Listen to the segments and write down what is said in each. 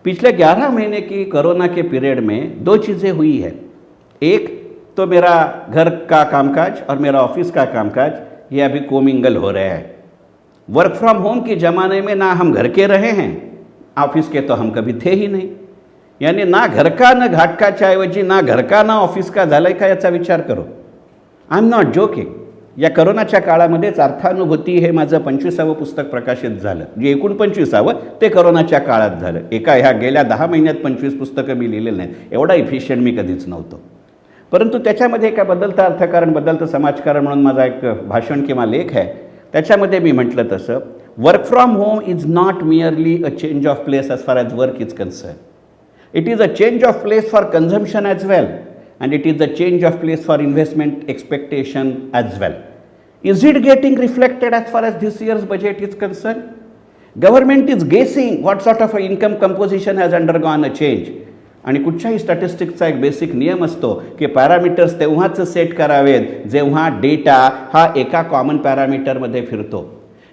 पिछले 11 महीने की कोरोना के पीरियड में दो चीज़ें हुई है। एक तो मेरा घर का कामकाज और मेरा ऑफिस का कामकाज ये अभी कोमिंगल हो रहा है। वर्क फ्रॉम होम के ज़माने में ना हम घर के रहे हैं, ऑफिस के तो हम कभी थे ही नाही। यानी ना घर का ना घाट का ऐवजी ना घर का ना ऑफिस का झालंय का याचा विचार करो। I am not joking. या करोनाच्या काळामध्येच अर्थानुभूती हे माझं 25वं पुस्तक प्रकाशित झालं, जे एकूण 25वं ते करोनाच्या काळात झालं। एका ह्या गेल्या 10 महिन्यात 25 पुस्तकं मी लिहिलेली नाहीत, एवढा इफिशियंट मी कधीच नव्हतो। परंतु त्याच्यामध्ये एका बदलतं अर्थकारण बदलतं समाजकारण म्हणून माझा एक भाषण किंवा लेख आहे, त्याच्यामध्ये मी म्हटलं तसं work from home is not merely a change of place as far as work is concern. It is a change of place for consumption as well, and it is a change of place for investment expectation as well. Is it getting reflected as far as this year's budget is concerned? Government is guessing what sort of income composition has undergone a change. आणि कुठच्याही स्टॅटिस्टिक्सचा एक basic नियम असतो की parameters तेव्हाच set करावेत जेव्हा data हा एका कॉमन पॅरामीटरमध्ये फिरतो।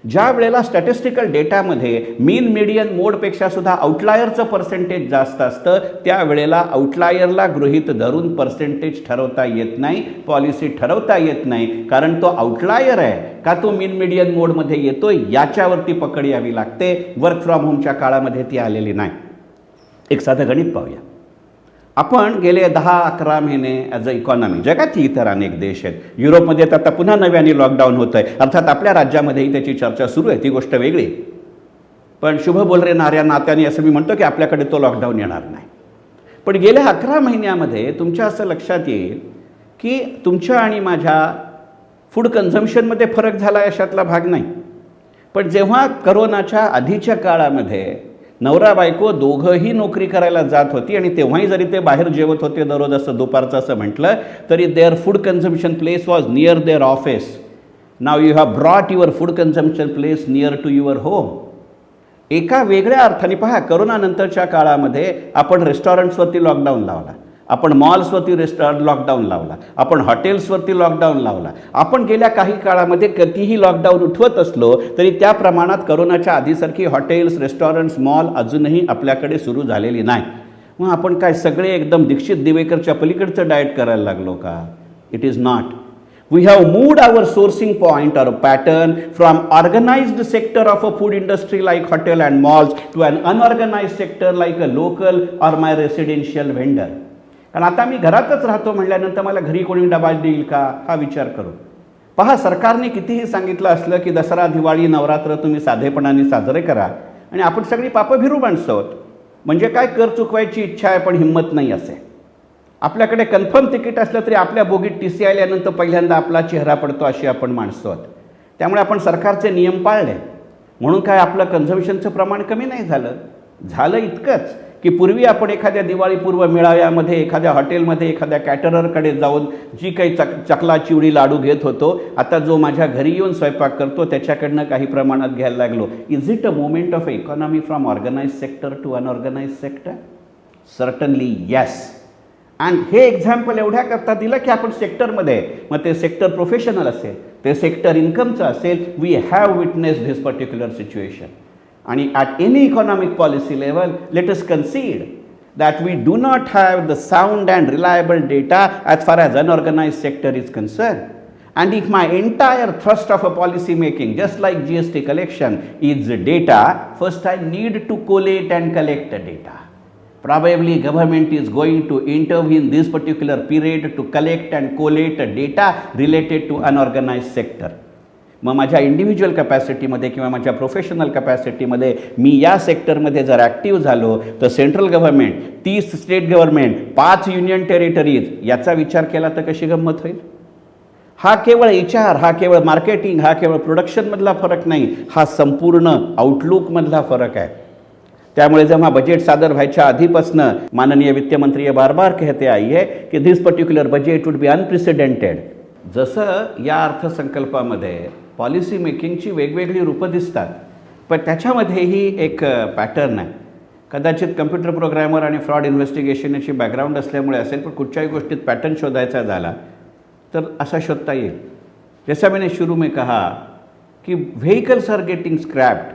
ज्या वेळेला स्टॅटिस्टिकल डेटामध्ये मीन मीडियन मोडपेक्षा सुद्धा आउटलायरचं पर्सेंटेज जास्त असतं, त्यावेळेला आउटलायरला गृहीत धरून पर्सेंटेज ठरवता येत नाही, पॉलिसी ठरवता येत नाही, कारण तो आउटलायर आहे का तो मीन मीडियन मोडमध्ये येतोय याच्यावरती पकड यावी लागते। वर्क फ्रॉम होमच्या काळामध्ये ती आलेली नाही। एक साधं गणित पाहूया। आपण गेले 10-11 महिने ॲज अ इकॉनॉमी, जगातही इतर अनेक देश आहेत, युरोपमध्ये तर आता पुन्हा नव्याने लॉकडाऊन होतं आहे, अर्थात आपल्या राज्यामध्येही त्याची चर्चा सुरू आहे, ती गोष्ट वेगळी। पण शुभ बोलणाऱ्या नात्याने असं मी म्हणतो की आपल्याकडे तो लॉकडाऊन येणार नाही। पण गेल्या 11 महिन्यामध्ये तुमच्या असं लक्षात येईल की तुमच्या आणि माझ्या फूड कन्झम्पशनमध्ये फरक झाला अशातला भाग नाही। पण जेव्हा करोनाच्या आधीच्या काळामध्ये नवरा बायको दोघंही नोकरी करायला जात होती आणि तेव्हाही जरी ते बाहेर जेवत होते दररोज असं दुपारचं असं म्हटलं तरी their food consumption place was near their office. Now you have brought your food consumption place near to your home. एका वेगळ्या अर्थाने पहा, करोनानंतरच्या काळामध्ये आपण रेस्टॉरंट्सवरती लॉकडाऊन लावला, आपण मॉल्सवरती लॉकडाऊन लावला, आपण हॉटेल्सवरती लॉकडाऊन लावला, आपण गेल्या काही काळामध्ये कितीही लॉकडाऊन उठवत असलो तरी त्या प्रमाणात करोनाच्या आधीसारखी हॉटेल्स, रेस्टॉरंट्स, मॉल अजूनही आपल्याकडे सुरू झालेली नाही। मग आपण काय सगळे एकदम दीक्षित दिवेकरच्या पलीकडचं डाएट करायला लागलो का? It is not. We have moved our sourcing point or pattern from organized sector of a food industry like hotel and malls to an unorganized sector like a local or my residential vendor. कारण आता मी घरातच राहतो म्हटल्यानंतर मला घरी कोणी डबा देईल का हा विचार करू। पहा, सरकारने कितीही सांगितलं असलं की दसरा, दिवाळी, नवरात्र तुम्ही साधेपणाने साजरे करा आणि आपण सगळी पापं भिरू माणसं आहोत, म्हणजे काय कर चुकवायची इच्छा आहे पण हिंमत नाही असे। आपल्याकडे कन्फर्म तिकीट असलं तरी आपल्या बोगीत टी सी आल्यानंतर पहिल्यांदा आपला चेहरा पडतो अशी आपण माणसं आहोत। त्यामुळे आपण सरकारचे नियम पाळले म्हणून काय आपलं कन्झम्पशनचं प्रमाण कमी नाही झालं। झालं इतकंच की पूर्वी आपण एखाद्या दिवाळीपूर्व मेळाव्यामध्ये, एखाद्या हॉटेलमध्ये, एखाद्या कॅटररकडे जाऊन जी काही चकला, चिवडी, लाडू घेत होतो, आता जो माझ्या घरी येऊन स्वयंपाक करतो त्याच्याकडनं काही प्रमाणात घ्यायला लागलो। Is it a movement of economy from organised sector to unorganised sector? Certainly yes. आणि हे एक्झाम्पल एवढ्या करता दिलं की आपण सेक्टरमध्ये, मग ते सेक्टर प्रोफेशनल असेल, ते सेक्टर इन्कमचं असेल, we have witness this particular situation. आणि at any economic policy level let us consider that we do not have the sound and reliable data as far as unorganized sector is concerned. And if my entire thrust of a policy making, just like GST collection, is data, first I need to collate and collect the data. Probably government is going to intervene this particular period to collect and collate data related to unorganized sector. मग माझ्या individual कॅपॅसिटीमध्ये किंवा माझ्या professional कॅपॅसिटीमध्ये मी या सेक्टरमध्ये जर active झालो तर central government, 30 state government, 5 union territories याचा विचार केला तर कशी गंमत होईल? हा केवळ HR, हा केवळ मार्केटिंग, हा केवळ प्रोडक्शनमधला फरक नाही, हा संपूर्ण आउटलुकमधला फरक आहे। त्यामुळे जेव्हा बजेट सादर व्हायच्या आधीपासनं माननीय वित्तमंत्री बार बार कहते आई है की this particular budget would be unprecedented. जसं या अर्थसंकल्पामध्ये पॉलिसी मेकिंगची वेगवेगळी रूपं दिसतात, पण त्याच्यामध्येही एक पॅटर्न आहे। कदाचित कम्प्युटर प्रोग्रॅमर आणि फ्रॉड इन्व्हेस्टिगेशन याची बॅकग्राऊंड असल्यामुळे असेल, पण कुठच्याही गोष्टीत पॅटर्न शोधायचा झाला तर असा शोधता येईल। जैसा मैंने शुरू में कहा कि vehicles are getting scrapped,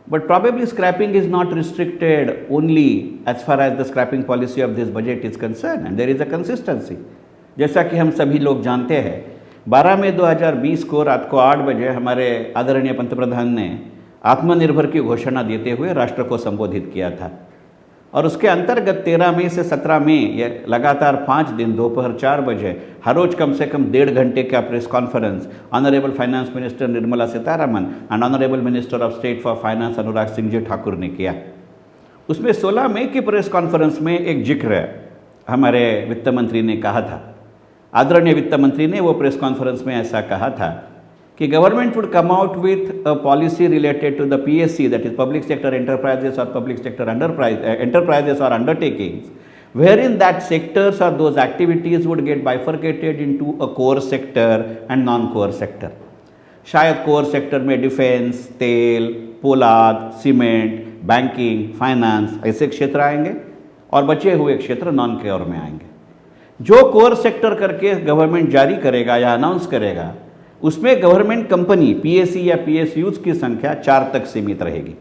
But probably scrapping is not restricted only as far as the scrapping policy of this budget is concerned, and there is a consistency. जैसा कि हम सभी लोग जानते हैं, 12 मई 2020 को रात को 8 बजे हमारे आदरणीय पंतप्रधान ने आत्मनिर्भर की घोषणा देते हुए राष्ट्र को संबोधित किया था, और उसके अंतर्गत 13 मई से 17 मई ये लगातार 5 दिन दोपहर 4 बजे हर रोज कम से कम 1.5 घंटे का press conference honourable finance minister Nirmala Sitharaman and honourable minister of state for finance Anurag Singh ji Thakur ने किया। उसमें 16 मई की प्रेस कॉन्फ्रेंस में एक जिक्र हमारे वित्त मंत्री ने कहा था, आदरणीय वित्त मंत्री ने वो प्रेस कॉन्फ्रेंस में ऐसा कहा था कि government would come out with a policy related to the PSC, that is public sector enterprises और पब्लिक सेक्टर एंटरप्राइजेस और undertakings, wherein that sectors or those activities would get bifurcated into a core sector and non-core sector. शायद core sector में defence, तेल, पोलाद, cement, banking, finance ऐसे क्षेत्र आएंगे और बचे हुए क्षेत्र नॉन कोर में आएंगे। जो कोर सेक्टर करके गवर्नमेंट जारी करेगा या अनाउंस करेगा, उसमें गवर्नमेंट कंपनी PSC या PSUs की संख्या 4 तक सीमित रहेगी।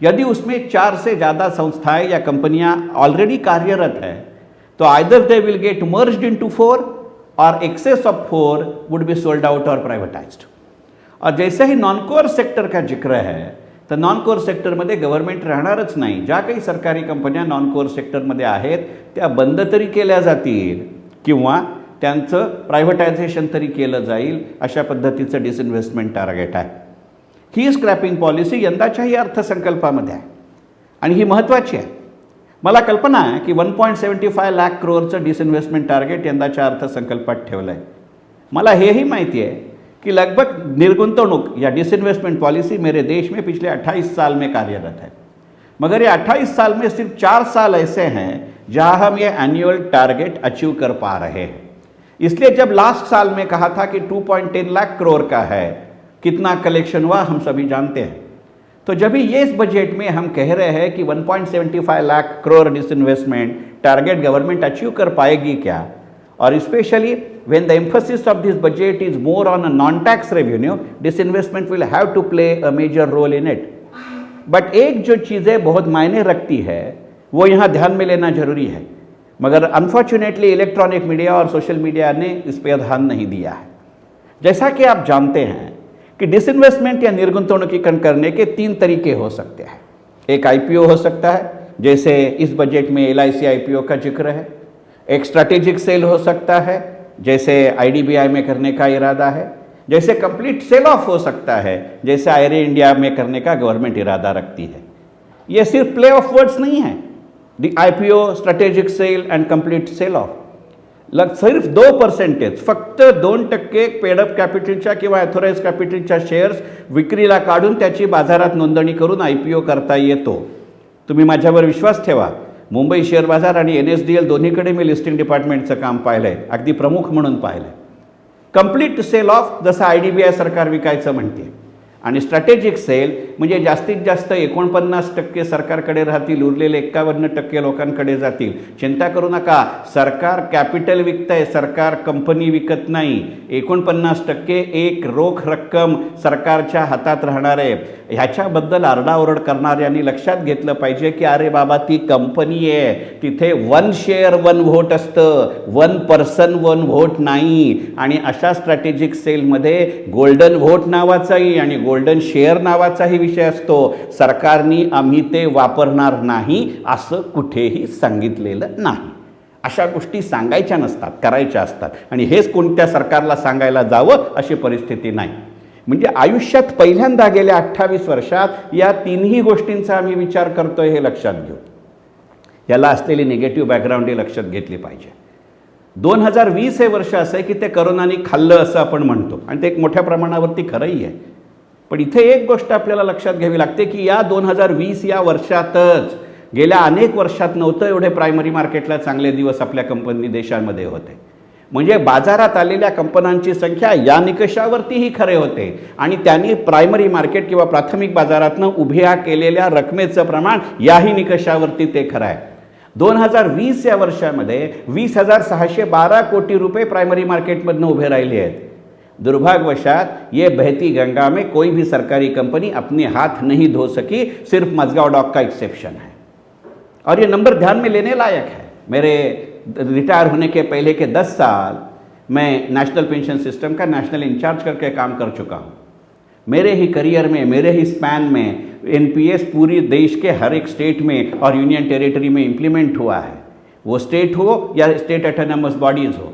यदि उसमें 4 से ज़्यादा संस्थाएं या कंपनियां ऑलरेडी कार्यरत है, तो either they will get merged into 4 और excess of 4 would be sold out और प्राइवेटाइज्ड। और जैसे ही नॉन कोर सेक्टर का जिक्र है, तर नॉन कोर सेक्टरमध्ये गव्हर्नमेंट राहणारच नाही। ज्या काही सरकारी कंपन्या नॉन कोर सेक्टरमध्ये आहेत त्या बंद तरी केल्या जातील किंवा त्यांचं प्रायव्हेटायझेशन तरी केलं जाईल, अशा पद्धतीचं डिसइन्व्हेस्टमेंट टार्गेट आहे। ही स्क्रॅपिंग पॉलिसी यंदाच्याही अर्थसंकल्पामध्ये आहे आणि ही महत्त्वाची आहे। मला कल्पना आहे की 1.75 लाख करोडचं डिसइन्व्हेस्टमेंट टार्गेट यंदाच्या अर्थसंकल्पात ठेवलं आहे। मला हेही माहिती है कि लगभग निर्गुंतवणूक या डिसइन्वेस्टमेंट पॉलिसी मेरे देश में पिछले 28 साल में कार्यरत है, मगर ये 28 साल में सिर्फ 4 साल ऐसे हैं जहां हम ये एनुअल टारगेट अचीव कर पा रहे हैं। इसलिए जब लास्ट साल में कहा था कि 2.10 लाख करोड़ का है, कितना कलेक्शन हुआ हम सभी जानते हैं। तो जब भी ये इस बजट में हम कह रहे हैं कि 1.75 lakh crore disinvestment target government achieve कर पाएगी क्या, और specially when the emphasis of this budget is more on a non-tax revenue, disinvestment will have to play a major role in it. But एक जो चीज़ें बहुत मायने रखती है वो यहाँ ध्यान में लेना जरूरी है, मगर अनफॉर्चुनेटली इलेक्ट्रॉनिक मीडिया और सोशल मीडिया ने इस पर ध्यान नहीं दिया है। जैसा कि आप जानते हैं कि डिसइन्वेस्टमेंट या निर्गुंतवणुकीकरण करने के 3 तरीके हो सकते हैं। एक IPO हो सकता है, जैसे इस बजट में LIC IPO का जिक्र है। एक स्ट्रैटेजिक सेल हो सकता है, जैसे IDBI में करने का इरादा है। जैसे कंप्लीट सेल ऑफ हो सकता है, जैसे आयरे इंडिया में करने का गवर्नमेंट इरादा रखती है। ये सिर्फ प्ले ऑफ वर्ड्स नहीं है। The IPO, strategic sale and complete sale of सिर्फ 2%, फक्त 2% पेडअप कॅपिटलच्या किंवा ॲथोराइज कॅपिटलच्या शेअर्स विक्रीला काढून त्याची बाजारात नोंदणी करून IPO करता येतो। तुम्ही माझ्यावर विश्वास ठेवा, मुंबई शेअर बाजार आणि NSDL दोन्हीकडे मी लिस्टिंग डिपार्टमेंटचं काम पाहिलं आहे, अगदी प्रमुख म्हणून पाहिलं आहे। कंप्लीट सेल ऑफ जसं IDBI सरकार विकायचं म्हणते, आणि स्ट्रॅटेजिक सेल म्हणजे जास्तीत जास्त 49% सरकारकडे राहतील, उरलेले 51% लोकांकडे जातील। चिंता करू नका, सरकार कॅपिटल विकतंय, सरकार कंपनी विकत नाही। 49% एक रोख रक्कम सरकारच्या हातात राहणार आहे। ह्याच्याबद्दल आरडाओरड करणाऱ्यांनी लक्षात घेतलं पाहिजे की अरे बाबा ती कंपनी आहे, तिथे 1 शेअर 1 व्होट असतं, 1 पर्सन 1 व्होट नाही। आणि अशा स्ट्रॅटेजिक सेलमध्ये गोल्डन व्होट नावाचाही आणि गोल्डन शेअर नावाचाही विषय असतो। सरकारने आम्ही ते वापरणार नाही असं कुठेही सांगितलेलं नाही। अशा गोष्टी सांगायच्या नसतात, करायच्या असतात, आणि हेच कोणत्या सरकारला सांगायला जावं अशी परिस्थिती नाही। म्हणजे आयुष्यात पहिल्यांदा गेल्या 28 वर्षात या 3ही गोष्टींचा आम्ही विचार करतोय हे लक्षात घेऊ। याला असलेली निगेटिव्ह बॅकग्राऊंड ही लक्षात घेतली पाहिजे। 2020 हे वर्ष असं आहे की ते करोनाने खाल्लं असं आपण म्हणतो, आणि ते एक मोठ्या प्रमाणावरती खरंही आहे। पण इथे एक गोष्ट आपल्याला लक्षात घ्यावी लागते की या 2020 या वर्षातच गेल्या अनेक वर्षात नव्हतं एवढे प्रायमरी मार्केटला चांगले दिवस आपल्या कंपनी देशांमध्ये होते। म्हणजे बाजारात आलेल्या कंपन्यांची संख्या या निकषावरतीही खरे होते, आणि त्यांनी प्रायमरी मार्केट किंवा प्राथमिक बाजारातनं उभ्या केलेल्या रकमेचं प्रमाण याही निकषावरती ते खरं आहे। 2020 या वर्षामध्ये 20,612 कोटी रुपये प्रायमरी मार्केटमधनं उभे राहिले आहेत। दुर्भाग्यवशात ये बहती गंगा में कोई भी सरकारी कंपनी अपने हाथ नहीं धो सकी, सिर्फ मजगांव डॉक का एक्सेप्शन है। और ये नंबर ध्यान में लेने लायक है। मेरे रिटायर होने के पहले के 10 साल मैं नेशनल पेंशन सिस्टम का नेशनल इंचार्ज करके काम कर चुका हूँ। मेरे ही करियर में, मेरे ही स्पैन में एनपीएस पूरी देश के हर एक स्टेट में और यूनियन टेरिटरी में इम्प्लीमेंट हुआ है, वो स्टेट हो या स्टेट ऑटोनमस बॉडीज हो।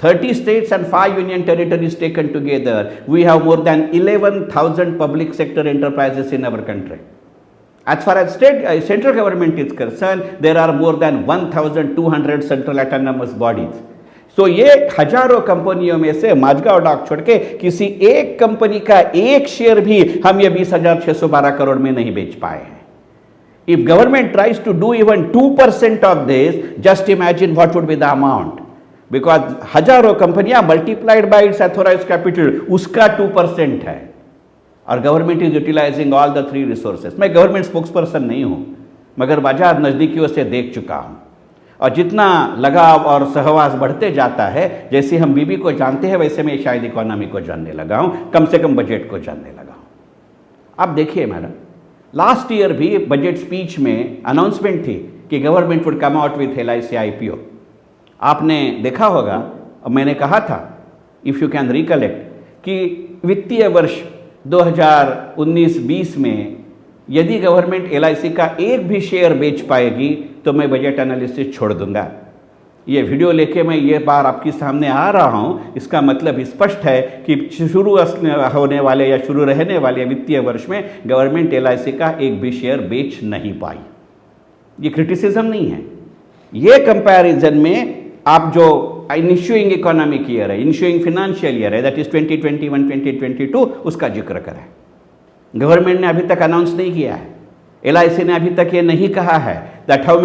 30 states and 5 union territories taken together, we have more than 11,000 public sector enterprises in our country. As far as central government is concerned, there are more than 1,200 central autonomous bodies. So ये हजारों कंपनियों में से Mazagaon dock छोड़ के किसी एक company का एक share भी हम ये 20,612 करोड़ में नहीं बेच पाए हैं। If government tries to do even 2% of this, just imagine what would be the amount. Because हजारों कंपनियां multiplied by its authorised capital उसका 2% है, और government is utilising all the 3 resources. मैं गवर्नमेंट स्पोक्स पर्सन नहीं हूं, मगर बाजार नज़दीकियों से देख चुका हूं, और जितना लगाव और सहवास बढ़ते जाता है, जैसे हम बीबी को जानते हैं वैसे मैं शायद इकोनॉमी को जानने लगा हूं, कम से कम बजट को जानने लगा हूं। अब देखिए मैडम, लास्ट ईयर भी बजट स्पीच में अनाउंसमेंट थी कि government would come out with LIC IPO। आपने देखा होगा, और मैंने कहा था, इफ़ यू कैन रिकलेक्ट, कि वित्तीय वर्ष 2019-20 में यदि गवर्नमेंट LIC का एक भी शेयर बेच पाएगी तो मैं बजट एनालिसिस छोड़ दूंगा। ये वीडियो लेके मैं ये बार आपके सामने आ रहा हूँ, इसका मतलब स्पष्ट है कि शुरू होने वाले या शुरू रहने वाले वित्तीय वर्ष में गवर्नमेंट LIC का एक भी शेयर बेच नहीं पाई। ये क्रिटिसिज्म नहीं है, ये कंपैरिजन में आप जो इनिशियंग इकोनॉमिक ईयर है, इनिशियंग फाइनेंशियल ईयर है, दैट इज 2021-2022, उसका जिक्र करें। गवर्नमेंट ने अभी तक अनाउंस नहीं किया है, LIC ने अभी तक ये नहीं कहा है that how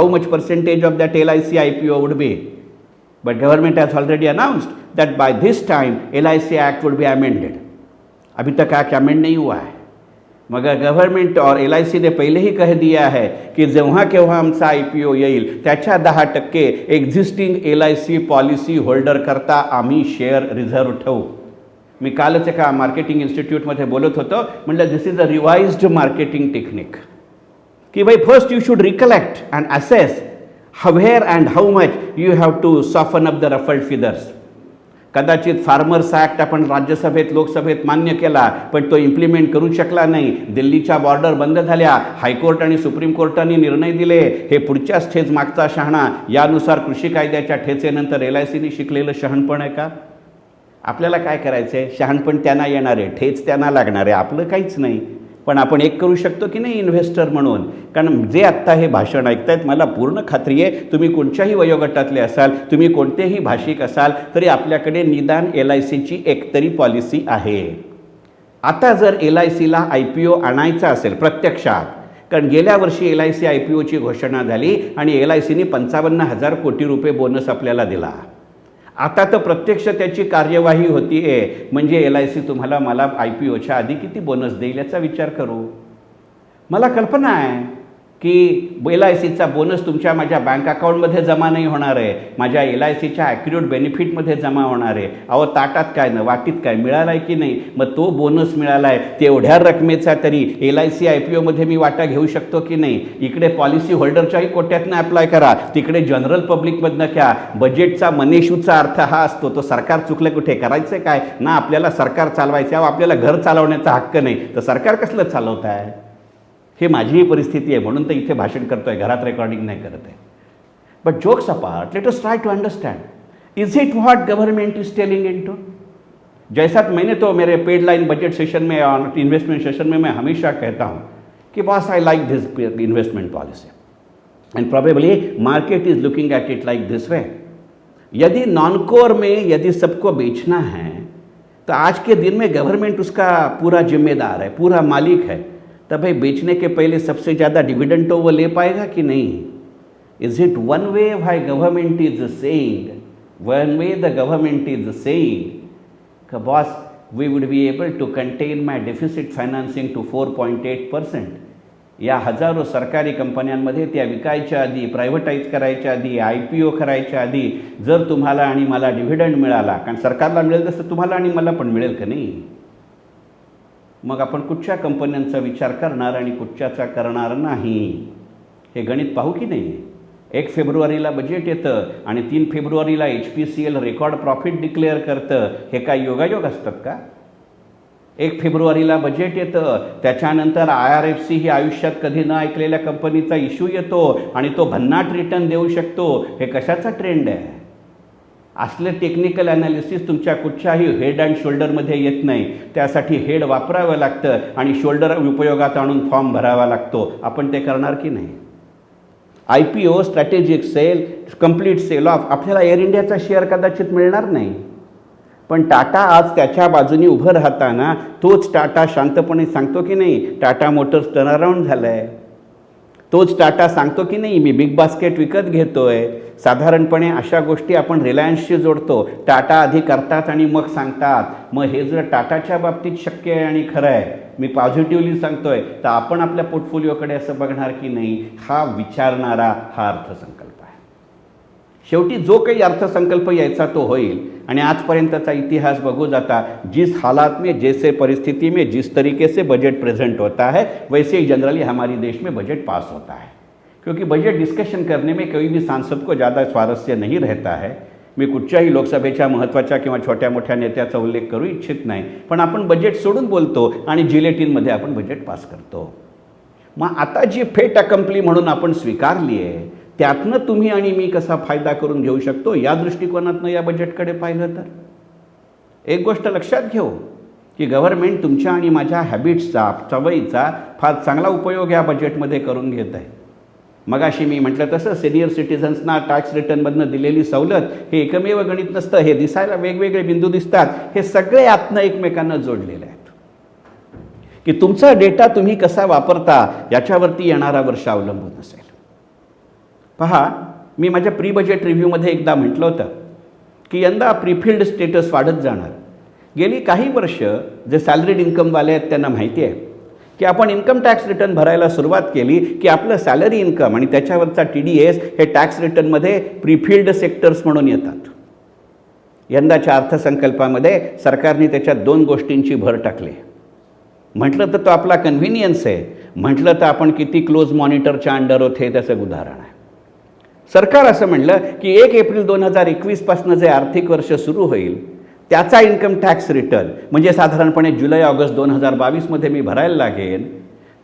much percentage of that LIC IPO would be, but government has already announced that by this time LIC act would be amended. अभी तक एक्ट अमेंड नहीं हुआ है, मगर गव्हर्नमेंट और LIC ने पहिले ही कह दिया है की जेव्हा केव्हा आमचा IPO येईल त्याच्या 10% एक्झिस्टिंग LIC पॉलिसी होल्डर करता आम्ही शेअर रिझर्व ठेवू। मी कालच एका मार्केटिंग इन्स्टिट्यूटमध्ये बोलत होतो, म्हणलं this is a revised marketing technique, की भाई first you should recollect and assess where and how much you have to soften up the ruffled figures. कदाचित फार्मर्स ॲक्ट आपण राज्यसभेत लोकसभेत मान्य केला, पण तो इम्प्लिमेंट करू शकला नाही। दिल्लीच्या बॉर्डर बंद झाल्या, हायकोर्ट आणि सुप्रीम कोर्टाने निर्णय दिले, हे पुढच्याच ठेच मागचा शहाणा। यानुसार कृषी कायद्याच्या ठेचेनंतर LICने शिकलेलं शहाणपण आहे का? आपल्याला काय करायचं आहे? शहाणपण त्यांना येणार आहे, ठेच त्यांना लागणार आहे, आपलं काहीच नाही। पण आपण एक करू शकतो की नाही इन्व्हेस्टर म्हणून, कारण जे आत्ता हे भाषण ऐकतायत मला पूर्ण खात्री आहे तुम्ही कोणत्याही वयोगटातले असाल, तुम्ही कोणतेही भाषिक असाल, तरी आपल्याकडे निदान LICची एकतरी पॉलिसी आहे। आता जर LICला IPO आणायचा असेल प्रत्यक्षात, कारण गेल्या वर्षी LIC IPOची घोषणा झाली आणि LICने 55,000 कोटी रुपये बोनस आपल्याला दिला। आता तर प्रत्यक्ष त्याची कार्यवाही होती आहे, म्हणजे LIC तुम्हाला मला IPOच्या आधी किती बोनस देईल याचा विचार करू। मला कल्पना आहे की LICचा बोनस तुमच्या माझ्या बँक अकाउंटमध्ये जमा नाही होणार आहे, माझ्या LICच्या ॲक्युरेट बेनिफिटमध्ये जमा होणार आहे। अहो ताटात काय ना वाटीत काय मिळाला आहे की नाही, मग तो बोनस मिळाला आहे तेवढ्या रकमेचा तरी LIC IPOमध्ये मी वाटा घेऊ शकतो की नाही। इकडे पॉलिसी होल्डरच्याही कोट्यातनं अप्लाय करा, तिकडे जनरल पब्लिकमधनं घ्या। बजेटचा मनेशूचा अर्थ हा असतो, तो सरकार चुकलं कुठे करायचं काय ना, आपल्याला सरकार चालवायचं आहे, आपल्याला घर चालवण्याचा हक्क नाही, तर सरकार कसलं चालवत आहे? हे माझीही परिस्थिती आहे, म्हणून तर इथे भाषण करतोय, घरात रेकॉर्डिंग नाही करत आहे। But jokes apart, let us try to understand, is it what government is telling into? जैसा मैंने तो मेरे पेड लाइन बजट सेशन में और इन्वेस्टमेंट सेशन में मैं हमेशा कहता हूँ कि boss I like this investment policy end probably market is looking at it like this way. यदि नॉन कोर में यदि सबको बेचना है तो आज के दिन में गवर्नमेंट उसका पूरा जिम्मेदार है, पूरा मालिक है, तब भाई बेचने के पहले सबसे ज़्यादा डिविडेंड तो वो ले पाएगा कि नहीं? Is it one way why government is saying, one way the government is saying boss we would be able to contain my deficit financing to 4.8%, या हजारो सरकारी कंपन्यांमध्ये त्या विकायच्या आधी, प्रायव्हेटाईज करायच्या आधी, IPO करायच्या आधी जर तुम्हाला आणि मला डिव्हिडंड मिळाला, कारण सरकारला मिळेल तसं तुम्हाला आणि मला पण मिळेल का नाही, मग आपण कुठच्या कंपन्यांचा विचार करणार आणि कुठच्याचा करणार नाही, हे गणित पाहू की नाही. 1 फेब्रुवारीला बजेट येतं आणि 3 फेब्रुवारीला HPCL रेकॉर्ड प्रॉफिट डिक्लेअर करतं. हे काय योगायोग असतात का? 1 फेब्रुवारीला बजेट येतं, त्याच्यानंतर IRFC ही आयुष्यात कधी न ऐकलेल्या कंपनीचा इश्यू येतो आणि तो भन्नाट रिटर्न देऊ शकतो. हे कशाचा ट्रेंड आहे? असले टेक्निकल ॲनालिसिस तुमच्या कुठच्याही हेड अँड शोल्डरमध्ये येत नाही. त्यासाठी हेड वापरावं लागतं आणि शोल्डर उपयोगात आणून फॉर्म भरावा लागतो. आपण ते करणार की नाही? IPO, strategic sale, complete sale of, आपल्याला एअर इंडियाचा शेअर कदाचित मिळणार नाही, पण टाटा आज त्याच्या बाजूने उभं राहताना तोच टाटा शांतपणे सांगतो की नाही टाटा मोटर्स टर्नअराऊंड झालं आहे. तोच टाटा सांगतो की नाही मी बिग बास्केट विकत घेतो आहे. साधारणपणे अशा गोष्टी आपण रिलायन्सशी जोडतो. टाटा आधी करतात आणि मग सांगतात. मग हे जर टाटाच्या बाबतीत शक्य आहे आणि खरं आहे, मी पॉझिटिव्हली सांगतो आहे, तर आपण आपल्या पोर्टफोलिओकडे असं बघणार की नाही, हा विचारणारा हा अर्थसंकल्प आहे. शेवटी जो काही अर्थसंकल्प यायचा तो होईल आणि आजपर्यंतचा इतिहास बघू जाता जिस हालात में, जैसे परिस्थिति में, जिस तरीके से बजट प्रेजेंट होता है वैसे ही जनरली हमारे देश में बजट पास होता है. क्योंकि बजट डिस्कशन करने में कोई भी सांसद को ज़्यादा स्वारस्य नहीं रहता है. मी कुठच्याही लोकसभेच्या महत्त्वाच्या किंवा छोट्या मोठ्या नेत्याचा उल्लेख करू इच्छित नाही, पण आपण बजेट सोडून बोलतो आणि जिलेटिनमध्ये आपण बजेट पास करतो. मग आता जी फेट अकम्प्ली म्हणून आपण स्वीकारली आहे, त्यातनं तुम्ही आणि मी कसा फायदा करून घेऊ शकतो या दृष्टिकोनातनं या बजेटकडे पाहिलं तर एक गोष्ट लक्षात घेऊ की गव्हर्नमेंट तुमच्या आणि माझ्या हॅबिट्सचा, सवयीचा फार चांगला उपयोग या बजेटमध्ये करून घेत आहे. मगाशी मी म्हटलं तसं सिनियर सिटिझन्सना टॅक्स रिटर्नमधनं दिलेली सवलत हे एकमेव गणित नसतं. हे दिसायला वेगवेगळे बिंदू दिसतात, हे सगळे आतनं एकमेकांना जोडलेले आहेत की तुमचा डेटा तुम्ही कसा वापरता याच्यावरती येणारा वर्ष अवलंबून असेल. पहा, मी माझ्या प्री बजेट रिव्ह्यूमध्ये एकदा म्हटलं होतं की यंदा प्रीफिल्ड स्टेटस वाढत जाणार. गेली काही वर्ष जे सॅलरीड इन्कमवाले आहेत त्यांना माहिती आहे की आपण इन्कम टॅक्स रिटर्न भरायला सुरुवात केली की आपलं सॅलरी इन्कम आणि त्याच्यावरचा TDS हे टॅक्स रिटर्नमध्ये प्रीफिल्ड सेक्टर्स म्हणून येतात. यंदाच्या अर्थसंकल्पामध्ये सरकारने त्याच्यात 2 गोष्टींची भर टाकली. म्हटलं तर तो आपला कन्व्हिनियन्स आहे, म्हटलं तर आपण किती क्लोज मॉनिटरच्या अंडर होत हे त्याचं उदाहरण आहे. सरकार असं म्हणलं की 1 एप्रिल 2021 पासून जे आर्थिक वर्ष सुरू होईल त्याचा इन्कम टॅक्स रिटर्न म्हणजे साधारणपणे जुलै-ऑगस्ट 2022 में भरायला लागेल.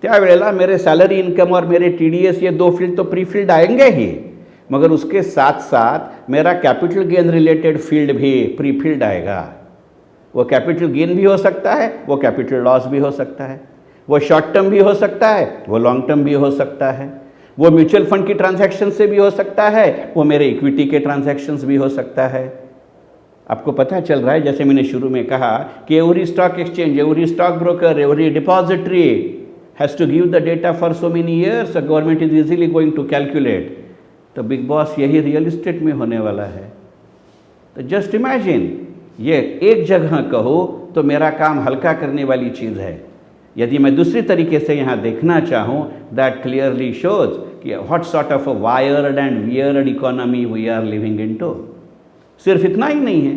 त्यावेळेला मेरे सैलरी इनकम और मेरे TDS ये 2 फील्ड तो प्री फील्ड आएंगे ही, मगर उसके साथ साथ मेरा कैपिटल गेन रिलेटेड फील्ड भी प्री फील्ड आएगा. वो कैपिटल गेन भी हो सकता है, वो कैपिटल लॉस भी हो सकता है, वो शॉर्ट टर्म भी हो सकता है, वो लॉन्ग टर्म भी हो सकता है, वो म्यूचुअल फंड की ट्रांजैक्शन से भी हो सकता है, वो मेरे इक्विटी के ट्रांजैक्शंस भी हो सकता है. आपको पता चल रहा है, जैसे मैंने शुरू में कहा कि every stock exchange, every stock broker, every depository has to give the data for so many years. Government is easily going to calculate. तो बिग बॉस यही रियल इस्टेट में होने वाला है. तो जस्ट इमेजिन, ये एक जगह कहो तो मेरा काम हल्का करने वाली चीज़ है. यदि मैं दूसरी तरीके से यहाँ देखना चाहूँ, दैट क्लियरली शोज कि what sort of a wired and weird economy we are living into. सिर्फ इतना ही नहीं है,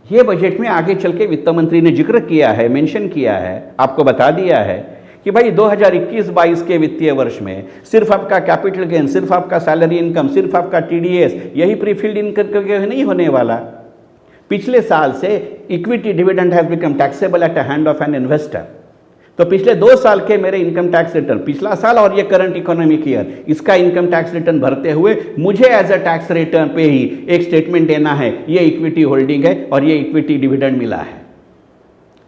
ये बजट में आगे चल के वित्त मंत्री ने जिक्र किया है, मेंशन किया है, आपको बता दिया है कि भाई 2021-22 के वित्तीय वर्ष में सिर्फ आपका कैपिटल गेन, सिर्फ आपका सैलरी इनकम, सिर्फ आपका TDS यही प्रीफिल्ड इनकम नहीं होने वाला. पिछले साल से equity dividend has become taxable at the hand of an investor. तो पिछले 2 साल के मेरे इनकम टैक्स रिटर्न, पिछला साल और ये करंट इकोनॉमिक ईयर, इसका इनकम टैक्स रिटर्न भरते हुए मुझे एज अ टैक्स रिटर्न पे ही एक स्टेटमेंट देना है, ये इक्विटी होल्डिंग है और ये इक्विटी डिविडेंड मिला है.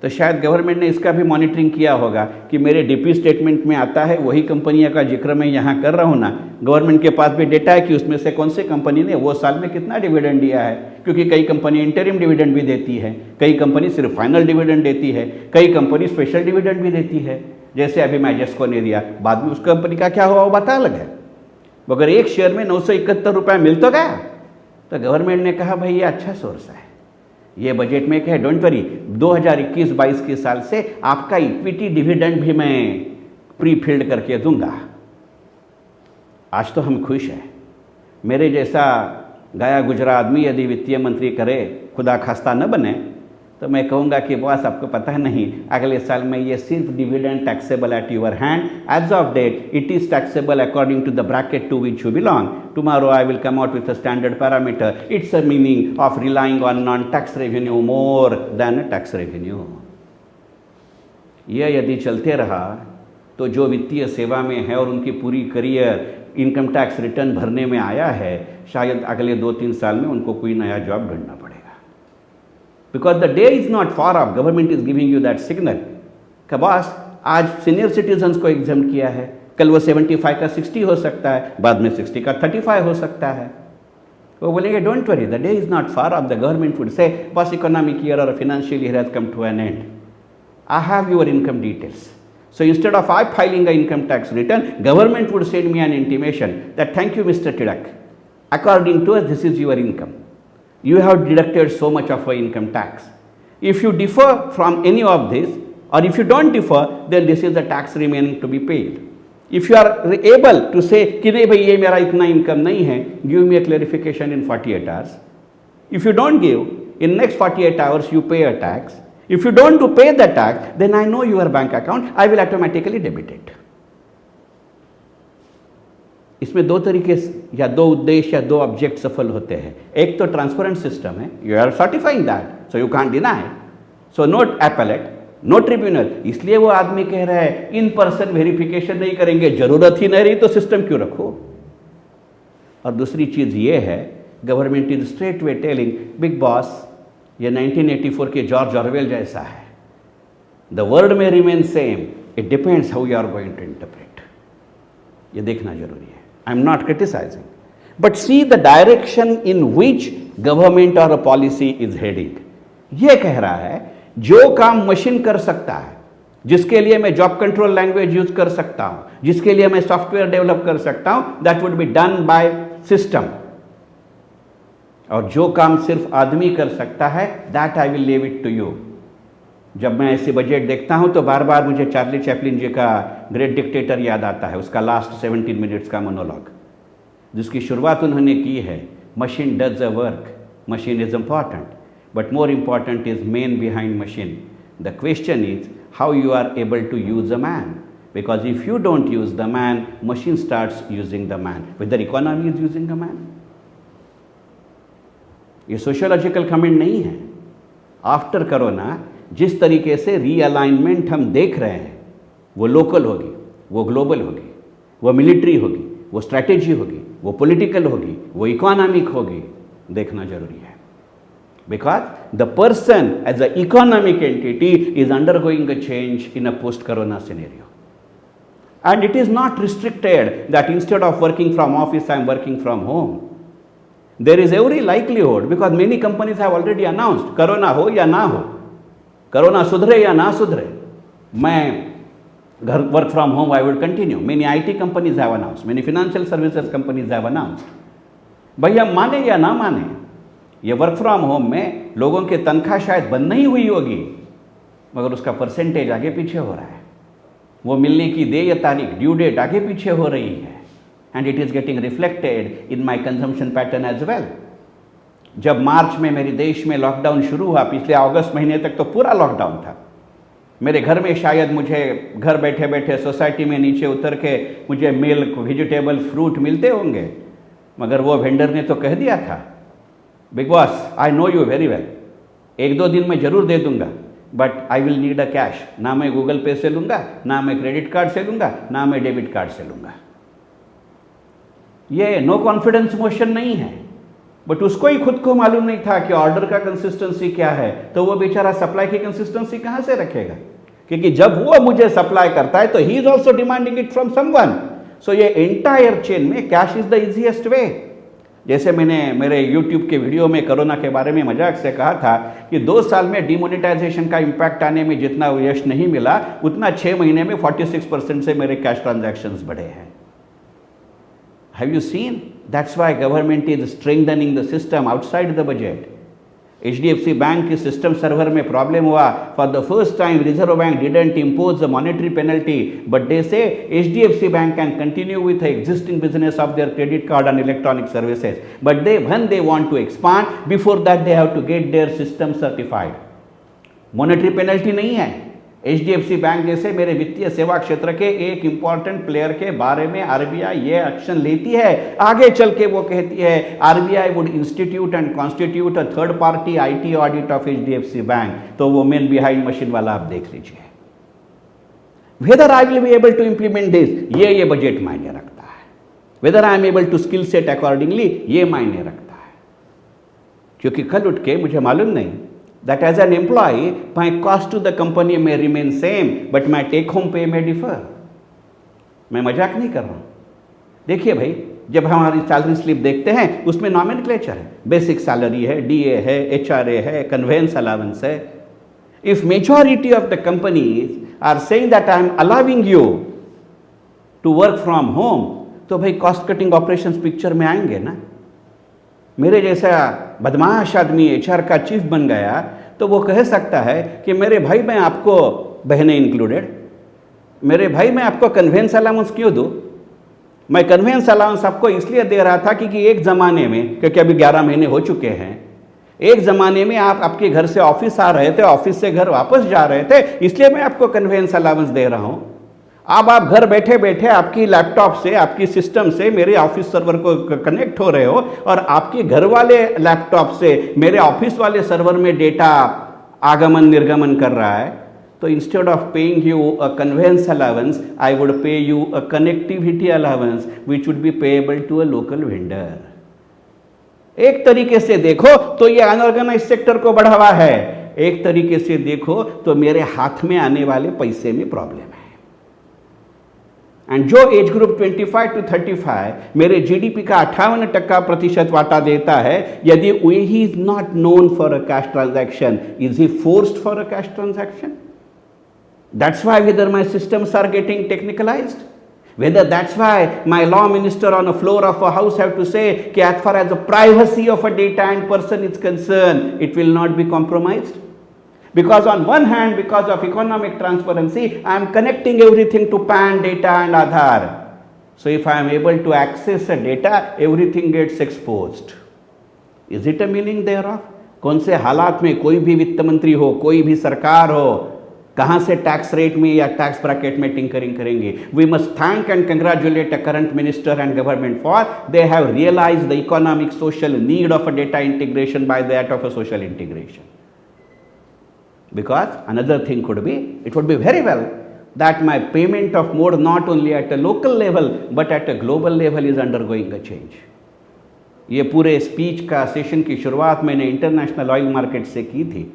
तो शायद गवर्नमेंट ने इसका भी मॉनिटरिंग किया होगा कि मेरे DP स्टेटमेंट में आता है वही कंपनियों का जिक्र मैं यहाँ कर रहा हूँ ना. गवर्नमेंट के पास भी डेटा है कि उसमें से कौन से कंपनी ने वो साल में कितना डिविडेंड दिया है, क्योंकि कई कंपनी इंटरिम डिविडेंड भी देती है, कई कंपनी सिर्फ फाइनल डिविडेंड देती है, कई कंपनी स्पेशल डिविडेंड भी देती है. जैसे अभी मैजेस्को ने दिया, बाद में उस कंपनी का क्या हुआ वो बता अलग है. मगर एक शेयर में 971 रुपये मिल तो गया. तो गवर्नमेंट ने कहा भाई ये अच्छा सोर्स है, ये बजट में क्या है, डोंट वरी, 2021-22 के साल से आपका इक्विटी डिविडेंड भी मैं प्री फील्ड करके दूंगा. आज तो हम खुश हैं। मेरे जैसा गया गुजरा आदमी यदि वित्तीय मंत्री करे, खुदा खास्ता न बने, तो मैं कहूँगा कि बॉस आपको पता है नहीं, अगले साल में ये सिर्फ dividend taxable at your hand, as of date it is taxable according to the bracket to which you belong, tomorrow I will come out with a standard parameter, it's a meaning of relying on non tax revenue more than tax revenue. यह यदि चलते रहा तो जो वित्तीय सेवा में है और उनकी पूरी करियर इनकम टैक्स रिटर्न भरने में आया है, शायद अगले 2-3 साल में उनको कोई नया जॉब ढूंढना पड़ेगा। Because the day is not far of, government is giving you that signal कि बॉस आज सीनियर सिटीजन्स को एग्जाम किया है, कल वो 75 का 60 हो सकता है, बाद में 60 का 35 हो सकता है। वो बोलेंगे don't worry, the day is not far off, the government would say boss economic year और financial year has come to an end, I have your income details. So instead of I filing an income tax return, government would send me an intimation that thank you Mr. Tidak, according to us this is your income. You have deducted so much of your income tax. If you differ from any of this or if you don't differ, then this is the tax remaining to be paid. If you are able to say कि नहीं भाई ये मेरा इतना income नहीं है, give me a clarification in 48 hours. If you don't give, in next 48 hours you pay a tax. If you don't pay the tax, then I know your bank account, I will automatically debit it. इसमें दो तरीके या दो उद्देश्य या दो object सफल होते हैं। एक तो ट्रांसपेरेंट सिस्टम है, you are certifying that, so you can't deny, so no appellate, no tribunal. इसलिए वो आदमी कह रहा है इन पर्सन वेरिफिकेशन नहीं करेंगे, जरूरत ही नहीं रही तो सिस्टम क्यों रखो। और दूसरी चीज ये है, government is straight way telling big boss ये 1984 के जॉर्ज ऑरवेल जैसा है, द वर्ड में remain same, it depends how you are going to interpret. ये देखना जरूरी है। I am not criticising, but see the direction in which government और पॉलिसी इज हेडिंग। ये कह रहा है जो काम मशीन कर सकता है, जिसके लिए मैं जॉब कंट्रोल लैंग्वेज यूज कर सकता हूं, जिसके लिए मैं सॉफ्टवेयर डेवलप कर सकता हूं, that would be done by system. और जो काम सिर्फ आदमी कर सकता है, that I will leave it to you. जब मैं ऐसे बजट देखता हूं तो बार बार मुझे चार्ली चैपलिन जी का ग्रेट डिक्टेटर याद आता है, उसका लास्ट 17 मिनट्स का मोनोलॉग, जिसकी शुरुआत उन्होंने की है, machine does a work, machine is important, but more important is man behind machine. The question is how you are able to use a man, because if you don't use the man, machine starts using the man, whether economy is using a man. ये sociological comment नहीं है। After corona जिस तरीके से realignment हम देख रहे हैं, वो local होगी, वो ग्लोबल होगी, वो मिलिट्री होगी, वो स्ट्रैटेजी होगी, वो पॉलिटिकल होगी, वो इकोनॉमिक होगी, देखना जरूरी है। Because the person as a economic entity is undergoing a change in a post corona scenario, end it is not restricted that instead of working from office I am working from home. There is every likelihood, because many companies have already announced, corona हो या ना हो, corona सुधरे या ना सुधरे, मैं घर work from home I would continue. Many IT companies have announced, many financial services companies have announced. भाई हम माने या ना माने, ये वर्क फ्रॉम होम में लोगों के तनख्वाह शायद बंद नहीं हुई होगी, मगर उसका परसेंटेज आगे पीछे हो रहा है, वो मिलने की देय या तारीख, ड्यू डेट आगे पीछे हो रही है, and it is getting reflected in my consumption pattern as well. जब मार्च में मेरे देश में लॉकडाउन शुरू हुआ, पिछले अगस्त महीने तक तो पूरा लॉकडाउन था, मेरे घर में शायद मुझे घर बैठे बैठे सोसाइटी में नीचे उतर के मुझे मिल्क, वेजिटेबल, फ्रूट मिलते होंगे, मगर वो वेंडर ने तो कह दिया था big boss I know you very well, 1-2 दिन में जरूर दे दूंगा, but I will need a cash. ना मैं गूगल पे से लूँगा, ना मैं क्रेडिट कार्ड से लूँगा, ना मैं डेबिट कार्ड से लूँगा। ये नो कॉन्फिडेंस मोशन नहीं है, बट उसको ही खुद को मालूम नहीं था कि ऑर्डर का कंसिस्टेंसी क्या है, तो वो बेचारा सप्लाई की कंसिस्टेंसी कहाँ से रखेगा, क्योंकि जब वो मुझे सप्लाई करता है तो he is also demanding it from someone. So ये एंटायर चेन में cash is the easiest way. जैसे मैंने मेरे YouTube के वीडियो में कोरोना के बारे में मजाक से कहा था कि 2 साल में डिमोनेटाइजेशन का इम्पैक्ट आने में जितना यश नहीं मिला, उतना 6 महीने में 46% से मेरे कैश ट्रांजैक्शंस बढ़े हैं। Have you seen? That's why government is strengthening the system outside the budget. HDFC bank के सिस्टम सर्वर में प्रॉब्लम हुआ. For the first time reserve bank didn't impose a monetary penalty, but they say HDFC bank can continue with existing business of their credit card and electronic services, but they when they want to expand, before that they have to get their system certified. Monetary penalty नहीं है. HDFC bank जैसे मेरे वित्तीय सेवा क्षेत्र के एक important player के बारे में RBI ये एक्शन लेती है. आगे चल के वो कहती है RBI would institute and constitute a third party IT audit of HDFC bank. तो वो मैन बिहाइंड मशीन वाला आप देख लीजिए. Whether I will be able to implement this, ये बजट मायने रखता है. Whether I am able to skill set accordingly, ये मायने रखता है. क्योंकि कल उठ के मुझे मालूम नहीं that as an employee my cost to the company may remain same but my take home pay may differ. मैं मजाक नहीं कर रहा हूँ. देखिए भाई, जब हमारी सैलरी स्लिप देखते हैं उसमें नॉमेनक्लेचर है, बेसिक सैलरी है, DA है, HRA है, कन्वेंस अलाउंस है. If majority of the companies are saying that I am allowing you to work from home, तो भाई कॉस्ट कटिंग ऑपरेशंस पिक्चर में आएंगे ना. मेरे जैसा बदमाश आदमी HR का चीफ बन गया तो वो कह सकता है कि मेरे भाई मैं आपको, बहनें इंक्लूडेड, मेरे भाई मैं आपको कन्वेंस अलाउंस क्यों दूँ? मैं कन्वेंस अलाउंस आपको इसलिए दे रहा था क्योंकि एक ज़माने में, क्योंकि अभी 11 महीने हो चुके हैं, एक ज़माने में आप आपके घर से ऑफिस आ रहे थे, ऑफिस से घर वापस जा रहे थे, इसलिए मैं आपको कन्वेंस अलाउंस दे रहा हूँ. अब आप घर बैठे बैठे आपकी लैपटॉप से, आपकी सिस्टम से मेरे ऑफिस सर्वर को कनेक्ट हो रहे हो और आपके घर वाले लैपटॉप से मेरे ऑफिस वाले सर्वर में डेटा आगमन निर्गमन कर रहा है. तो instead of paying you a conveyance allowance, I would pay you a connectivity allowance which would be payable to a local vendor. एक तरीके से देखो तो ये अनऑर्गेनाइज सेक्टर को बढ़ावा है, एक तरीके से देखो तो मेरे हाथ में आने वाले पैसे में प्रॉब्लम है. एंड जो एज ग्रुप 25 to 35 मेरे GDP का 58% वाटा देता है, यदि he is not known for a cash transaction, is he forced for a cash transaction? That's why whether my systems are getting technicalised, whether that's why my law minister on a floor of a house have to say कि as far as the privacy of a data and person is concerned, it will not be compromised. Because on one hand, because of economic transparency, I am connecting everything to PAN data and Aadhaar. So if I am able to access the data, everything gets exposed. Is it a meaning thereof? कौन से हालात में कोई भी वित्त मंत्री हो, कोई भी सरकार हो, कहाँ से टैक्स रेट में या टैक्स ब्रैकेट में टिंकरिंग करेंगे? We must thank and congratulate a current minister and government for they have realized the economic social need of a data integration by that of a social integration. Because another thing could be, it would be very well that my payment of mode not only at a local level but at a global level is undergoing a change. ये पूरे speech का session की शुरुआत मैंने international oil market से की थी.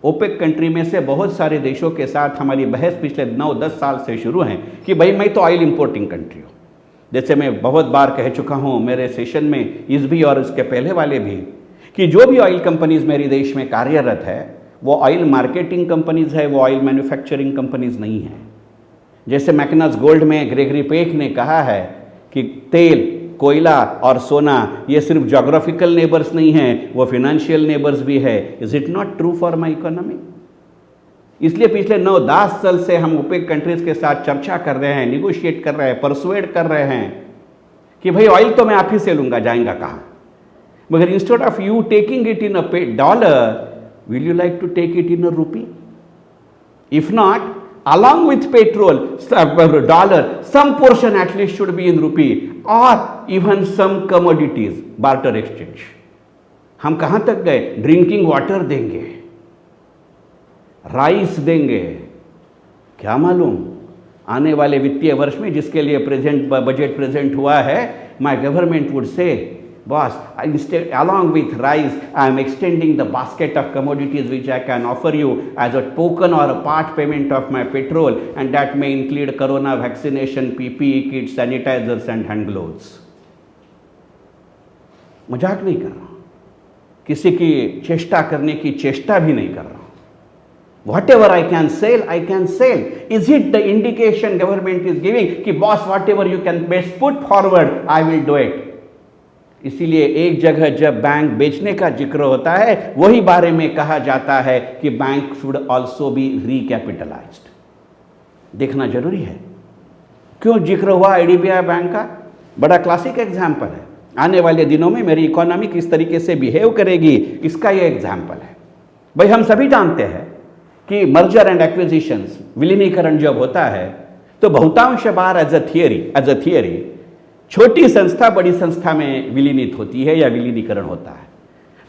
OPEC country में से बहुत सारे देशों के साथ हमारी बहस पिछले 9-10 साल से शुरू है कि भाई मैं तो ऑयल इंपोर्टिंग कंट्री हूँ. जैसे मैं बहुत बार कह चुका हूँ मेरे सेशन में, इस भी और इसके पहले वाले भी, कि जो भी ऑयल कंपनीज मेरे देश में कार्यरत है वो ऑयल मार्केटिंग कंपनीज है, वो ऑयल मैन्युफैक्चरिंग कंपनीज नहीं है. जैसे मैकनस गोल्ड में ग्रेगरी पेक ने कहा है कि तेल, कोयला और सोना ये सिर्फ जोग्राफिकल नेबर्स नहीं हैं, वो फिनेंशियल नेबर्स भी है. Is it not true for my economy? इसलिए पिछले 9-10 साल से हम ओपेक कंट्रीज के साथ चर्चा कर रहे हैं, निगोशिएट कर रहे हैं, परसुएड कर रहे हैं कि भाई ऑयल तो मैं आप ही से लूंगा, जाएंगा कहाँ? मगर instead of you taking it in a dollar, will you like to take it in a rupee? If not, along with petrol, dollar, some portion at least should be in rupee or even some commodities, barter exchange. हम कहाँ तक गए? Drinking water देंगे, rice देंगे, क्या मालूम आने वाले वित्तीय वर्ष में जिसके लिए बजट प्रेजेंट हुआ है, my government would say, boss, instead, along with rice, I am extending the basket of commodities which I can offer you as a token or a part payment of my petrol, and that may include corona vaccination, PPE kits, sanitizers and hand gloves. मजाक नहीं कर रहा हूँ, किसी की चेष्टा करने की चेष्टा भी नहीं कर रहा हूँ. Whatever I can sell, I can sell. Is it the indication government is giving कि boss, whatever you can best put forward, I will do it? इसीलिए एक जगह जब बैंक बेचने का जिक्र होता है, वही बारे में कहा जाता है कि बैंक शुड ऑल्सो बी रिकैपिटलाइज्ड। देखना जरूरी है। क्यों जिक्र हुआ आईडीबीआई बैंक का? बड़ा क्लासिक एग्जाम्पल है। आने वाले दिनों में मेरी इकोनॉमी किस तरीके से बिहेव करेगी, इसका यह एग्जाम्पल है। भाई हम सभी जानते हैं कि मर्जर एंड एक्विजिशंस, विलीनीकरण जब होता है तो बहुतांश बार एज अ थियरी छोटी संस्था बड़ी संस्था में विलीनित होती है या विलीनीकरण होता है।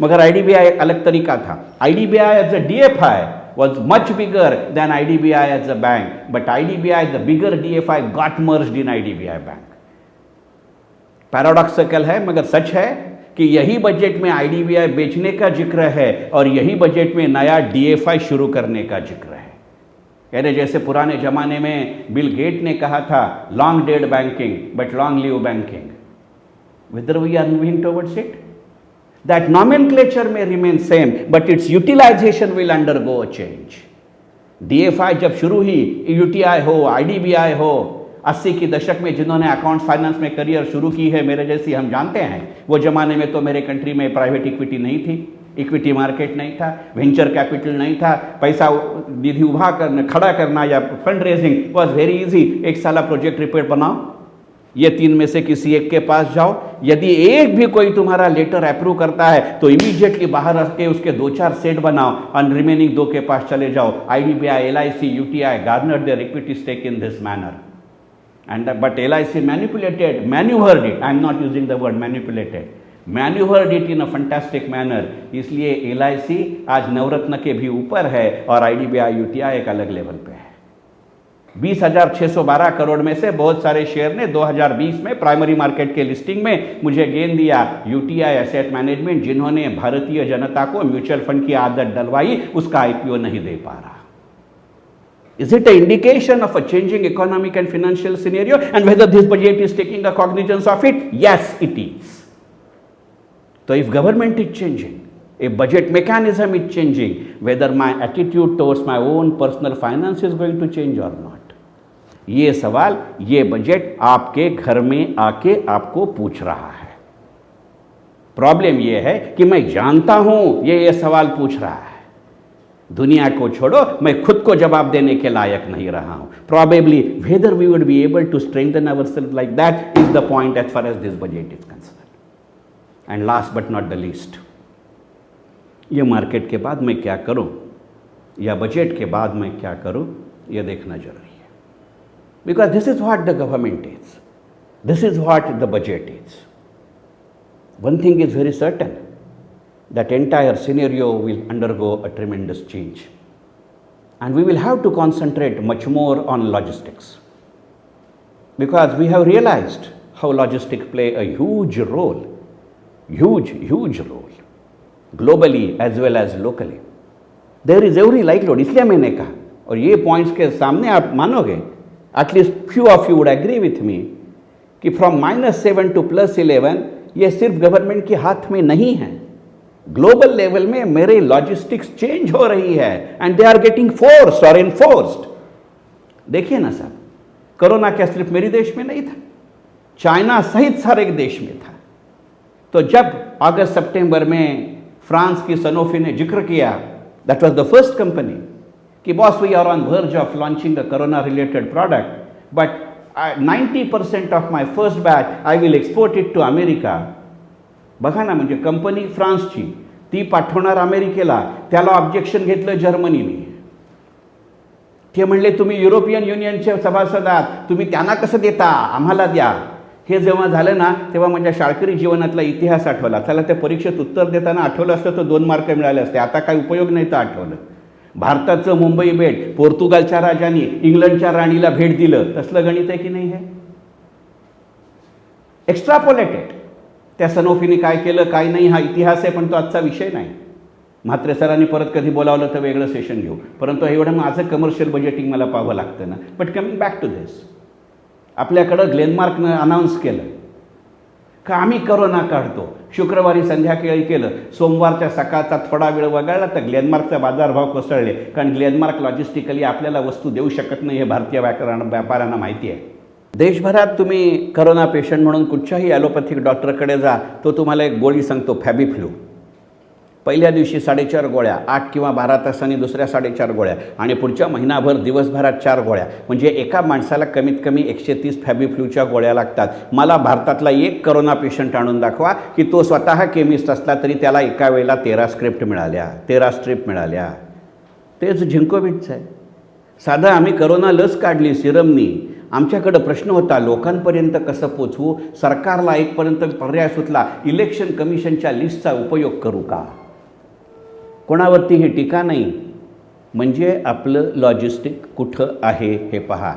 मगर आईडीबीआई एक अलग तरीका था। IDBI as a DFI was much bigger than IDBI as a bank, but IDBI, the bigger DFI, got merged in IDBI bank. Paradoxical है मगर सच है कि यही बजट में आईडीबीआई बेचने का जिक्र है और यही बजट में नया डीएफआई शुरू करने का जिक्र है। यानी जैसे पुराने जमाने में बिल गेट ने कहा था, long dead banking but long live banking, whether we are moving towards it, that nomenclature may remain same but its utilization will undergo a change. DFI जब शुरू ही, यूटीआई हो, आईडीबीआई हो, 80 की दशक में जिन्होंने अकाउंट्स फाइनेंस में करियर शुरू की है मेरे जैसी, हम जानते हैं वो जमाने में तो मेरे कंट्री में प्राइवेट इक्विटी नहीं थी, इक्विटी मार्केट नहीं था, वेंचर कैपिटल नहीं था, पैसा निधि उभा करना, खड़ा करना या fund raising was very easy. एक साला प्रोजेक्ट रिपोर्ट बनाओ, ये 3 में से किसी एक के पास जाओ, यदि एक भी कोई तुम्हारा लेटर अप्रूव करता है तो इमीडिएटली बाहर रख के उसके 2-4 सेट बनाओ और रिमेनिंग 2 के पास चले जाओ। IDBI, LIC, UTI garnered their equity stake in this manner and but LIC maneuvered it. I am not using the word manipulated, maneuvered it in a fantastic manner. इसलिए LIC आज नवरत्न के भी ऊपर है और IDBI, UTI एक अलग level पे है। 20,612 करोड़ में से बहुत सारे शेयर ने 2020 में प्राइमरी मार्केट के लिस्टिंग में मुझे गेन दिया। यूटीआई एसेट मैनेजमेंट, जिन्होंने भारतीय जनता को म्यूचुअल फंड की आदत डलवाई, उसका आईपीओ नहीं दे पा रहा। Is it an indication of a changing economic and financial scenario, and whether this budget is taking a cognizance of it? Yes, it is. So if government is changing, if budget mechanism is changing, whether my attitude towards my own personal finance is going to change or not? ये सवाल ये budget आपके घर में आके आपको पूछ रहा है। प्रॉब्लम ये है कि मैं जानता हूं ये सवाल पूछ रहा है, दुनिया को छोड़ो, मैं खुद को जवाब देने के लायक नहीं रहा हूं। Probably whether we would be able to strengthen ourselves like that is the point as far as this budget is concerned. And last but not the least, ये मार्केट के बाद मैं क्या करूं या बजट के बाद मैं क्या करूं, ये देखना जरूरी है। Because this is what the government is, this is what the budget is. One thing is very certain, that entire scenario will undergo a tremendous change, and we will have to concentrate much more on logistics, because we have realized how logistics play a huge role, huge role globally as well as locally. There is every likelihood, इसलिए मैंने कहा, और ये points के सामने आप मानोगे, at least few of you would agree with me, कि from -7 to +11 ये सिर्फ गवर्नमेंट के हाथ में नहीं है। ग्लोबल लेवल में मेरे लॉजिस्टिक्स चेंज हो रही है and they are getting forced और इनफोर्स्ड। देखिए ना साहब, कोरोना क्या सिर्फ मेरे देश में नहीं था, चाइना सहित सारे देश में था। तो जब अगस्त सितंबर में फ्रांस की सनोफी ने जिक्र किया, that was the first company, कि boss we are on verge of launching a corona related product, but 90% of my first batch I will export it to America. बघा ना, म्हणजे कंपनी फ्रान्सची, ती पाठवणार अमेरिकेला, त्याला ऑब्जेक्शन घेतलं जर्मनीने। ते म्हणले तुम्ही युरोपियन युनियनचे सभासद आहात, तुम्ही त्यांना कसं देता, आम्हाला द्या। हे जेव्हा झालं ना, तेव्हा माझ्या शाळकरी जीवनातला इतिहास आठवला। त्याला त्या परीक्षेत उत्तर देताना आठवलं असतं तर 2 मार्क मिळाले असते, आता काही उपयोग नाही तर आठवलं। भारताचं मुंबई भेट, पोर्तुगालच्या राजांनी इंग्लंडच्या राणीला भेट दिलं, तसलं गणित आहे की नाही? हे एक्स्ट्रापोलेटेड। त्या सनोफीने काय केलं काय नाही हा इतिहास आहे, पण तो आजचा विषय नाही। म्हात्रे सरांनी परत कधी बोलावलं तर वेगळं सेशन घेऊ, परंतु एवढं माझं कमर्शियल बजेटिंग मला पाहावं लागतं ना। बट कमिंग बॅक टू दिस, आपल्याकडं ग्लेनमार्कनं अनाऊन्स केलं का आम्ही कोरोना काढतो, शुक्रवारी संध्याकाळी केलं, सोमवारच्या सकाळचा थोडा वेळ वगळला तर ग्लेनमार्कचा बाजारभाव कोसळले, कारण ग्लेनमार्क लॉजिस्टिकली आपल्याला वस्तू देऊ शकत नाही हे भारतीय व्यापाऱ्यांना माहिती आहे। देशभरात तुम्ही करोना पेशंट म्हणून कुठच्याही ॲलोपॅथिक डॉक्टरकडे जा, तो तुम्हाला एक गोळी सांगतो, फॅबिफ्लू. पहिल्या दिवशी 4.5 गोळ्या, 8 किंवा 12 तासांनी दुसऱ्या 4.5 गोळ्या, आणि पुढच्या महिनाभर दिवसभरात 4 गोळ्या. म्हणजे एका माणसाला कमीत कमी 130 फॅबिफ्लूच्या गोळ्या लागतात. मला भारतातला एक करोना पेशंट आणून दाखवा की तो स्वतः केमिस्ट असला तरी त्याला एका वेळेला 13 स्ट्रिप मिळाल्या. तेच झिंकोविटचं आहे. साधं आम्ही करोना लस काढली सिरमनी, आमच्याकडं प्रश्न होता लोकांपर्यंत कसं पोचवू. सरकारला एकपर्यंत पर्याय सुचला, इलेक्शन कमिशनच्या लिस्टचा उपयोग करू का. कोणावरती ही टीका नाही, म्हणजे आपलं लॉजिस्टिक कुठं आहे हे पहा.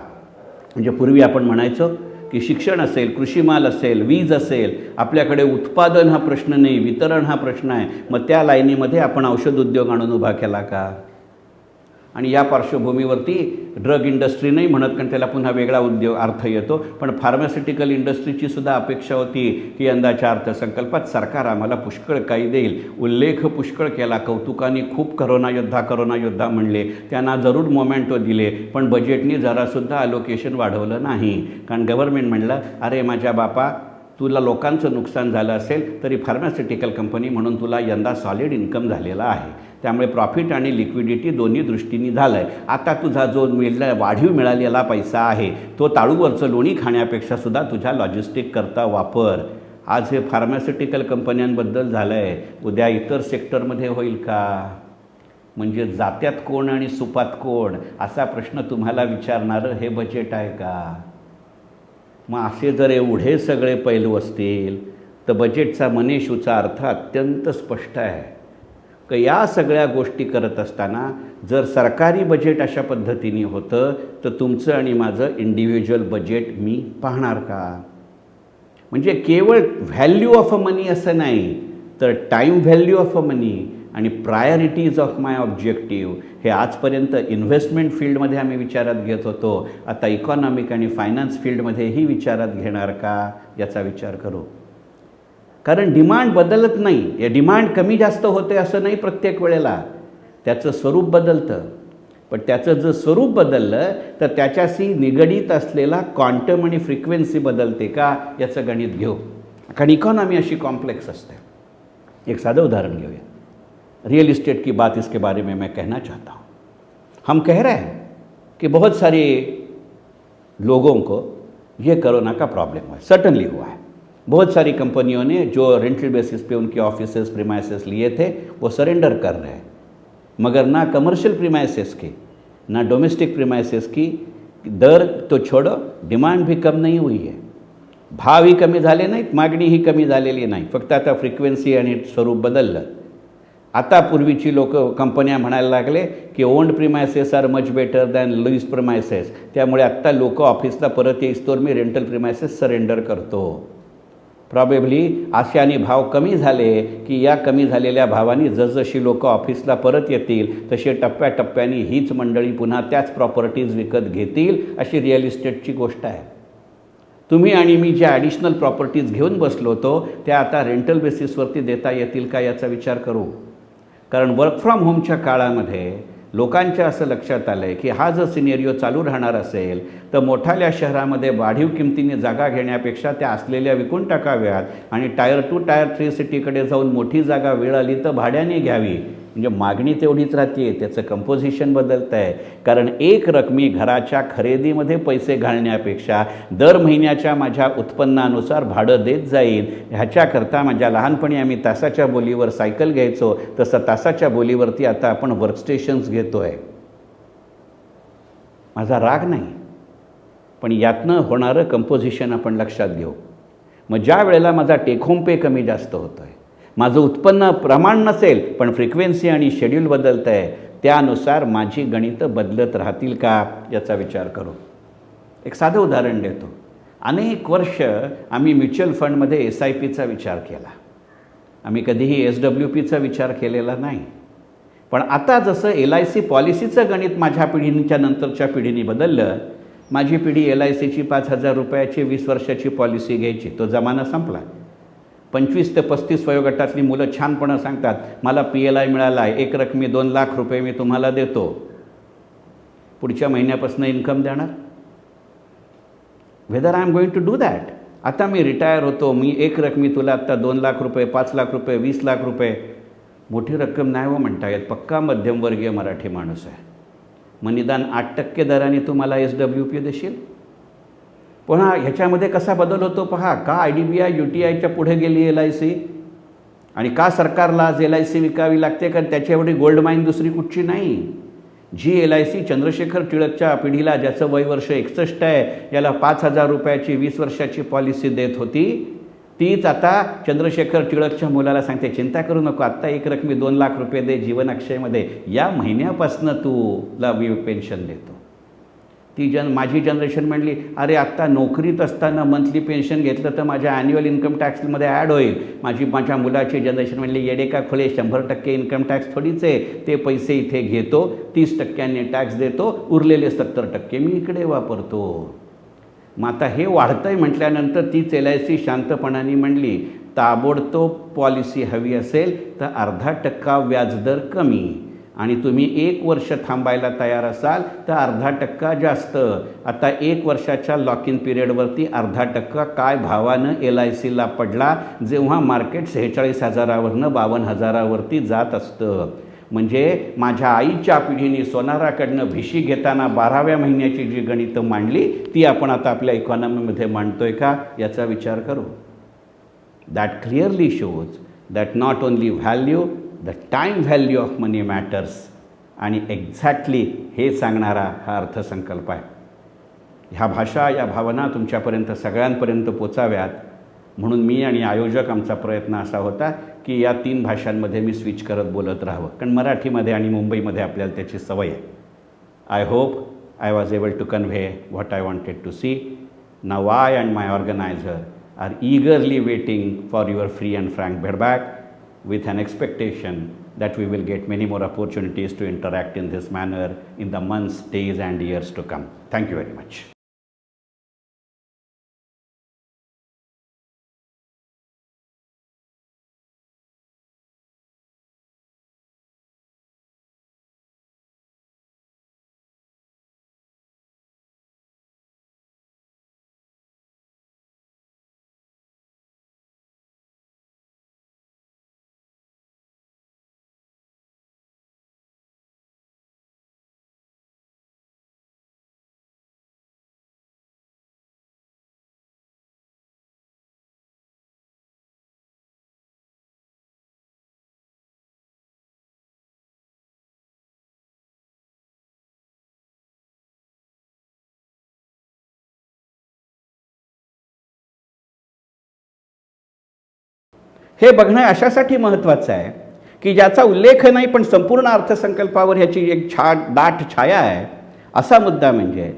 म्हणजे पूर्वी आपण म्हणायचो की शिक्षण असेल, कृषीमाल असेल, वीज असेल, आपल्याकडे उत्पादन हा प्रश्न नाही, वितरण हा प्रश्न आहे. मग त्या लाईनीमध्ये आपण औषध उद्योग आणून उभा केला का. आणि या पार्श्वभूमीवरती ड्रग इंडस्ट्री नाही म्हणत, कारण त्याला पुन्हा वेगळा उद्योग अर्थ येतो, पण फार्मास्युटिकल इंडस्ट्रीची सुद्धा अपेक्षा होती की यंदाच्या अर्थसंकल्पात सरकार आम्हाला पुष्कळ काही देईल. उल्लेख पुष्कळ केला, कौतुकाने खूप करोना योद्धा म्हणले, त्यांना जरूर मोमेंटो दिले, पण बजेटने जरासुद्धा अलोकेशन वाढवलं नाही. कारण गव्हर्नमेंट म्हणलं, अरे माझ्या बापा, तुला लोकांचं नुकसान झालं असेल तरी फार्मास्युटिकल कंपनी म्हणून तुला यंदा सॉलिड इन्कम झालेला आहे, त्यामुळे प्रॉफिट आणि लिक्विडिटी दोन्ही दृष्टीने झालं आहे. आता तुझा जो वाढीव मिळालेला पैसा आहे तो ताळूवरचं लोणी खाण्यापेक्षा सुद्धा तुझ्या लॉजिस्टिक करता वापर. आज हे फार्मास्युटिकल कंपन्यांबद्दल झालं आहे, उद्या इतर सेक्टरमध्ये होईल का. म्हणजे जात्यात कोण आणि सुपात कोण असा प्रश्न तुम्हाला विचारणारं हे बजेट आहे का. मग असे जर एवढे सगळे पैलू असतील तर बजेटचा मनीषूचा अर्थ अत्यंत स्पष्ट आहे की या सगळ्या गोष्टी करत असताना जर सरकारी बजेट अशा पद्धतीने होतं तर तुमचं आणि माझं इंडिव्हिज्युअल बजेट मी पाहणार का. म्हणजे केवळ व्हॅल्यू ऑफ अ मनी असं नाही, तर time value of a money आणि प्रायोरिटीज ऑफ माय ऑब्जेक्टिव्ह हे आजपर्यंत इन्व्हेस्टमेंट फील्डमध्ये आम्ही विचारात घेत होतो, आता इकॉनॉमिक आणि फायनान्स फील्डमध्येही विचारात घेणार का याचा विचार करू. कारण डिमांड बदलत नाही, या डिमांड कमी जास्त होते असं नाही प्रत्येक वेळेला, त्याचं स्वरूप बदलतं. पण त्याचं जर स्वरूप बदललं तर त्याच्याशी निगडीत असलेला क्वांटम आणि फ्रिक्वेन्सी बदलते का याचं गणित घेऊ. कारण इकॉनॉमी अशी कॉम्प्लेक्स असते. एक साधं उदाहरण घेऊया. रियल इस्टेट की बात इसके बारे में मैं कहना चाहता हूँ. हम कह रहे हैं कि बहुत सारे लोगों को ये कोरोना का प्रॉब्लम हुआ है, सर्टनली हुआ है. बहुत सारी कंपनियों ने जो रेंटल बेसिस पे उनके ऑफिसेस प्रीमाइसेस लिए थे वो सरेंडर कर रहे हैं, मगर ना कमर्शियल प्रीमाइसेस की ना डोमेस्टिक प्रीमाइसेस की दर तो छोड़ो, डिमांड भी कम नहीं हुई है, भावही कमी झाले नाहीत, मागणीही कमी झालेली नाही, फक्त आता फ्रिक्वेन्सी आणि स्वरूप बदललं. आता पूर्वीची लोक कंपन्या म्हणायला लागले की owned premises are much better than lease premises, त्यामुळे आत्ता लोक ऑफिसला परत येईस्तोवर मी रेंटल प्रिमायसेस सरेंडर करतो. प्रॉबेबली अशाने भाव कमी झाले की या कमी झालेल्या भावाने जसजशी लोक ऑफिसला परत येतील तसे टप्प्याटप्प्याने हीच मंडळी पुन्हा त्याच प्रॉपर्टीज विकत घेतील, अशी रिअल इस्टेटची गोष्ट आहे. तुम्ही आणि मी ज्या ॲडिशनल प्रॉपर्टीज घेऊन बसलो होतो त्या आता रेंटल बेसिसवरती देता येतील का याचा विचार करू. कारण वर्क फ्रॉम होमच्या काळामध्ये लोकांच्या असं लक्षात आलं आहे की हा जर सिनेरिओ चालू राहणार असेल तर मोठाल्या शहरामध्ये वाढीव किमतीने जागा घेण्यापेक्षा त्या असलेल्या विकून टाकाव्यात आणि टायर 2 टायर 3 सिटीकडे जाऊन मोठी जागा वेळ आली तर भाड्याने घ्यावी. म्हणजे मागणी तेवढीच राहते, त्याचं कंपोजिशन बदलतं आहे. कारण एक रकमी घराच्या खरेदीमध्ये पैसे घालण्यापेक्षा दर महिन्याच्या माझ्या उत्पन्नानुसार भाडं देत जाईल. ह्याच्याकरता माझ्या लहानपणी आम्ही तासाच्या बोलीवर सायकल घ्यायचो, तसं तासाच्या बोलीवरती आता आपण वर्कस्टेशन्स घेतो आहे. माझा राग नाही, पण यातनं होणारं कंपोजिशन आपण लक्षात घेऊ. मग ज्या वेळेला माझा टेक होम पे कमी जास्त होतो आहे, माझं उत्पन्न प्रमाण नसेल पण फ्रिक्वेन्सी आणि शेड्यूल बदलतं आहे, त्यानुसार माझी गणितं बदलत राहतील का याचा विचार करू. एक साधं उदाहरण देतो. अनेक वर्ष आम्ही म्युच्युअल फंडमध्ये SIPचा विचार केला, आम्ही कधीही SWPचा विचार केलेला नाही. पण आता जसं LIC पॉलिसीचं गणित माझ्या पिढीच्या नंतरच्या पिढीने बदललं, माझी पिढी LICची 5,000 रुपयाची 20 वर्षाची पॉलिसी घ्यायची, तो जमाना संपला. 25 ते 35 वयोगटातली मुलं छानपणं सांगतात, मला PLI मिळाला आहे, एक रकमी 2 लाख रुपये मी तुम्हाला देतो, पुढच्या महिन्यापासून इन्कम देणार. Whether I am going to do that. आता मी रिटायर होतो, मी एक रकमी तुला आत्ता 2 लाख रुपये, 5 लाख रुपये, 20 लाख रुपये, मोठी रक्कम नाही हो म्हणता येत. पक्का मध्यमवर्गीय मराठी माणूस आहे. मग निदान 8% दराने तू मला SWP देशील. पुन्हा ह्याच्यामध्ये कसा बदल होतो पहा. का IDBI UTIच्या पुढे गेली LIC, आणि का सरकारला आज LIC विकावी लागते? कारण त्याच्या एवढी गोल्ड माईन दुसरी कुठची नाही. जी LIC चंद्रशेखर टिळकच्या पिढीला, ज्याचं वय वर्ष 61 आहे, याला 5,000 रुपयाची 20 वर्षाची पॉलिसी देत होती, तीच आता चंद्रशेखर टिळकच्या मुलाला सांगते, चिंता करू नको, आत्ता एक रकमी 2 लाख रुपये दे जीवन अक्षयमध्ये, या महिन्यापासून तुला मी पेन्शन देतो. माझी जनरेशन म्हणली, अरे आत्ता नोकरीत असताना मंथली पेन्शन घेतलं तर माझ्या ॲन्युअल इन्कम टॅक्समध्ये ॲड होईल. माझ्या मुलाची जनरेशन म्हणली, येडे का खुले, 100% इन्कम टॅक्स थोडीच आहे, ते पैसे इथे घेतो, 30% टॅक्स देतो, उरलेले 70% मी इकडे वापरतो. मग आता हे वाढतं आहे म्हटल्यानंतर तीच LIC शांतपणाने म्हणली, ताबडतोब पॉलिसी हवी असेल तर 0.5% व्याजदर कमी, आणि तुम्ही 1 वर्ष थांबायला तयार असाल तर 0.5% जास्त. आता 1 वर्षाच्या लॉक इन पिरियडवरती 0.5% काय भावानं LICला पडला, जेव्हा मार्केट 46,000वरनं 52,000वरती जात असतं. म्हणजे माझ्या आईच्या पिढीने सोनाराकडनं भिशी घेताना 12व्या महिन्याची जी गणितं मांडली, ती आपण आता आपल्या इकॉनॉमीमध्ये मांडतोय का, याचा विचार करू. That clearly shows that not only value, the time value of money matters. आणि एक्झॅक्टली हे सांगणारा हा अर्थसंकल्प आहे. ह्या भाषा, या भावना तुमच्यापर्यंत सगळ्यांपर्यंत पोचाव्यात म्हणून मी आणि आयोजक आमचा प्रयत्न असा होता की या 3 भाषांमध्ये मी स्विच करत बोलत राहावं, कारण मराठीमध्ये आणि मुंबईमध्ये आपल्याला त्याची सवय आहे. I hope I was able to convey what I wanted to see. Now I and my organiser are eagerly waiting for your free and frank feedback, with an expectation that we will get many more opportunities to interact in this manner in the months, days and years to come. Thank you very much. हे बघणं अशासाठी महत्त्वाचं आहे की ज्याचा उल्लेख नाही पण संपूर्ण अर्थसंकल्पावर ह्याची एक दाट छाया आहे. असा मुद्दा म्हणजे